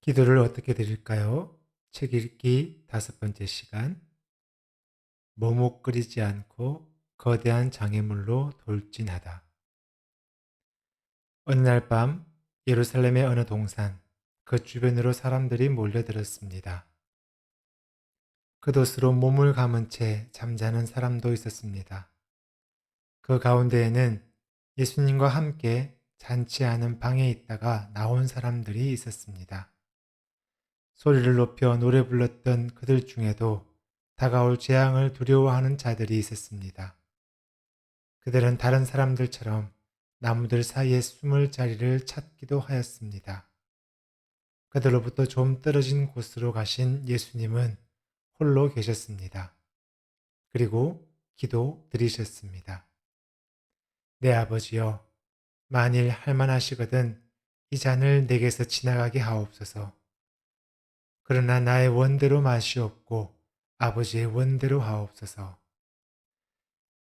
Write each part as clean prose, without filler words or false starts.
기도를 어떻게 드릴까요? 책 읽기 5번째 시간. 머뭇거리지 않고 거대한 장애물로 돌진하다. 어느 날 밤 예루살렘의 어느 동산, 그 주변으로 사람들이 몰려들었습니다. 겉옷으로 몸을 감은 채 잠자는 사람도 있었습니다. 그 가운데에는 예수님과 함께 잔치하는 방에 있다가 나온 사람들이 있었습니다. 소리를 높여 노래 불렀던 그들 중에도 다가올 재앙을 두려워하는 자들이 있었습니다. 그들은 다른 사람들처럼 나무들 사이에 숨을 자리를 찾기도 하였습니다. 그들로부터 좀 떨어진 곳으로 가신 예수님은 홀로 계셨습니다. 그리고 기도 드리셨습니다. 내 아버지여, 만일 할만하시거든 이 잔을 내게서 지나가게 하옵소서. 그러나 나의 원대로 마시옵고 아버지의 원대로 하옵소서.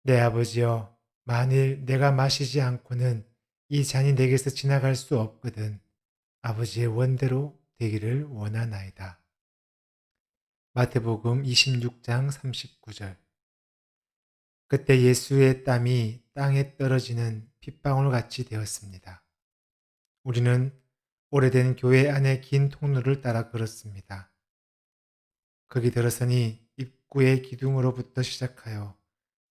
내 아버지여, 만일 내가 마시지 않고는 이 잔이 내게서 지나갈 수 없거든 아버지의 원대로 되기를 원하나이다. 마태복음 26장 39절. 그때 예수의 땀이 땅에 떨어지는 핏방울 같이 되었습니다. 우리는 오래된 교회 안의 긴 통로를 따라 걸었습니다. 거기 들어서니 입구의 기둥으로부터 시작하여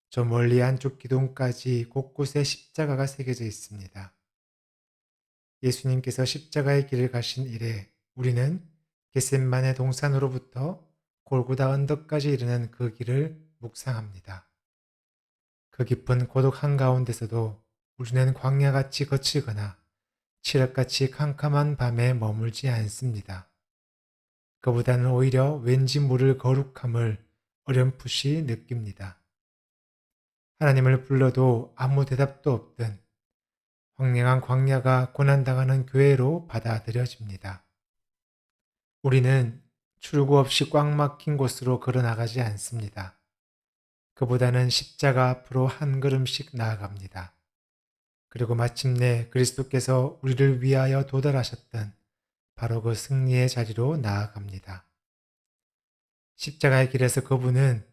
저 멀리 안쪽 기둥까지 곳곳에 십자가가 새겨져 있습니다. 예수님께서 십자가의 길을 가신 이래 우리는 겟셋만의 동산으로부터 골고다 언덕까지 이르는 그 길을 묵상합니다. 그 깊은 고독 한가운데서도 우리는 광야같이 거칠거나 칠흑같이 캄캄한 밤에 머물지 않습니다. 그보다는 오히려 왠지 모를 거룩함을 어렴풋이 느낍니다. 하나님을 불러도 아무 대답도 없던 황량한 광야가 고난당하는 교회로 받아들여집니다. 우리는 출구 없이 꽉 막힌 곳으로 걸어나가지 않습니다. 그보다는 십자가 앞으로 한 걸음씩 나아갑니다. 그리고 마침내 그리스도께서 우리를 위하여 도달하셨던 바로 그 승리의 자리로 나아갑니다. 십자가의 길에서 그분은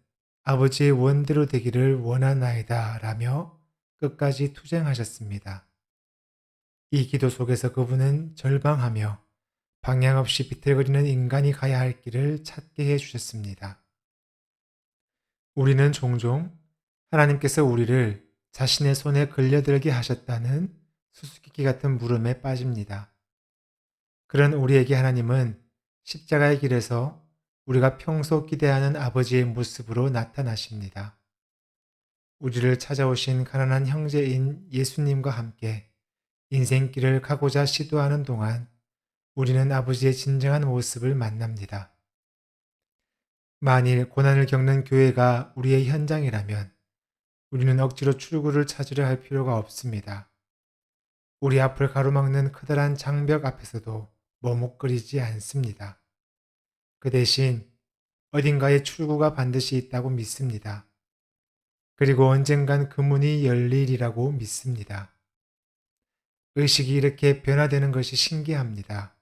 아버지의 원대로 되기를 원하나이다 라며 끝까지 투쟁하셨습니다. 이 기도 속에서 그분은 절방하며 방향 없이 비틀거리는 인간이 가야 할 길을 찾게 해주셨습니다. 우리는 종종 하나님께서 우리를 자신의 손에 걸려들게 하셨다는 수수께끼 같은 물음에 빠집니다. 그런 우리에게 하나님은 십자가의 길에서 우리가 평소 기대하는 아버지의 모습으로 나타나십니다. 우리를 찾아오신 가난한 형제인 예수님과 함께 인생길을 가고자 시도하는 동안 우리는 아버지의 진정한 모습을 만납니다. 만일 고난을 겪는 교회가 우리의 현장이라면 우리는 억지로 출구를 찾으려 할 필요가 없습니다. 우리 앞을 가로막는 커다란 장벽 앞에서도 머뭇거리지 않습니다. 그 대신 어딘가에 출구가 반드시 있다고 믿습니다. 그리고 언젠간 그 문이 열리리라고 믿습니다. 의식이 이렇게 변화되는 것이 신기합니다.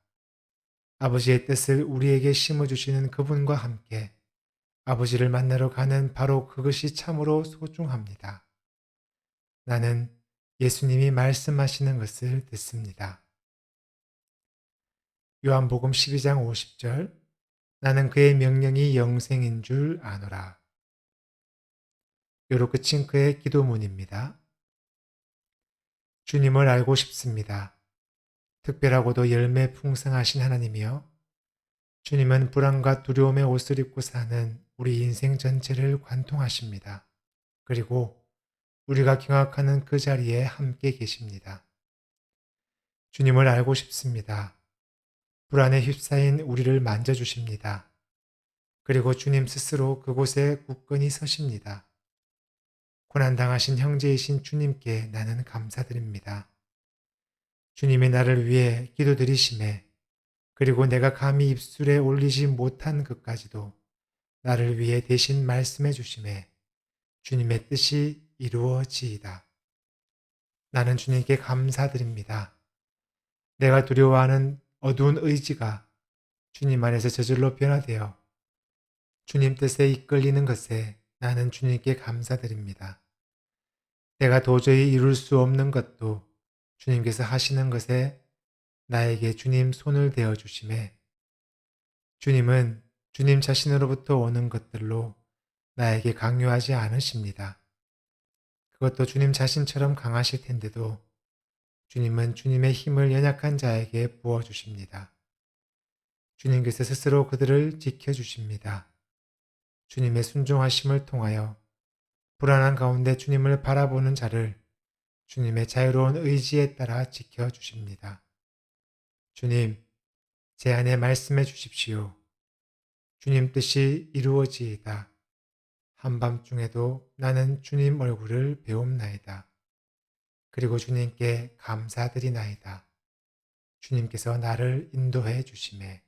아버지의 뜻을 우리에게 심어주시는 그분과 함께 아버지를 만나러 가는 바로 그것이 참으로 소중합니다. 나는 예수님이 말씀하시는 것을 듣습니다. 요한복음 12장 50절. 나는 그의 명령이 영생인 줄 아노라. 요로 끝인 그의 기도문입니다. 주님을 알고 싶습니다. 특별하고도 열매 풍성하신 하나님이여, 주님은 불안과 두려움의 옷을 입고 사는 우리 인생 전체를 관통하십니다. 그리고 우리가 경악하는 그 자리에 함께 계십니다. 주님을 알고 싶습니다. 불안에 휩싸인 우리를 만져주십니다. 그리고 주님 스스로 그곳에 굳건히 서십니다. 고난당하신 형제이신 주님께 나는 감사드립니다. 주님이 나를 위해 기도드리심에 그리고 내가 감히 입술에 올리지 못한 것까지도 나를 위해 대신 말씀해 주심에 주님의 뜻이 이루어지이다. 나는 주님께 감사드립니다. 내가 두려워하는 어두운 의지가 주님 안에서 저절로 변화되어 주님 뜻에 이끌리는 것에 나는 주님께 감사드립니다. 내가 도저히 이룰 수 없는 것도 주님께서 하시는 것에 나에게 주님 손을 대어 주심에 주님은 주님 자신으로부터 오는 것들로 나에게 강요하지 않으십니다. 그것도 주님 자신처럼 강하실 텐데도 주님은 주님의 힘을 연약한 자에게 부어주십니다. 주님께서 스스로 그들을 지켜주십니다. 주님의 순종하심을 통하여 불안한 가운데 주님을 바라보는 자를 주님의 자유로운 의지에 따라 지켜주십니다. 주님, 제 안에 말씀해 주십시오. 주님 뜻이 이루어지이다. 한밤중에도 나는 주님 얼굴을 배움나이다. 그리고 주님께 감사드리나이다. 주님께서 나를 인도해 주심에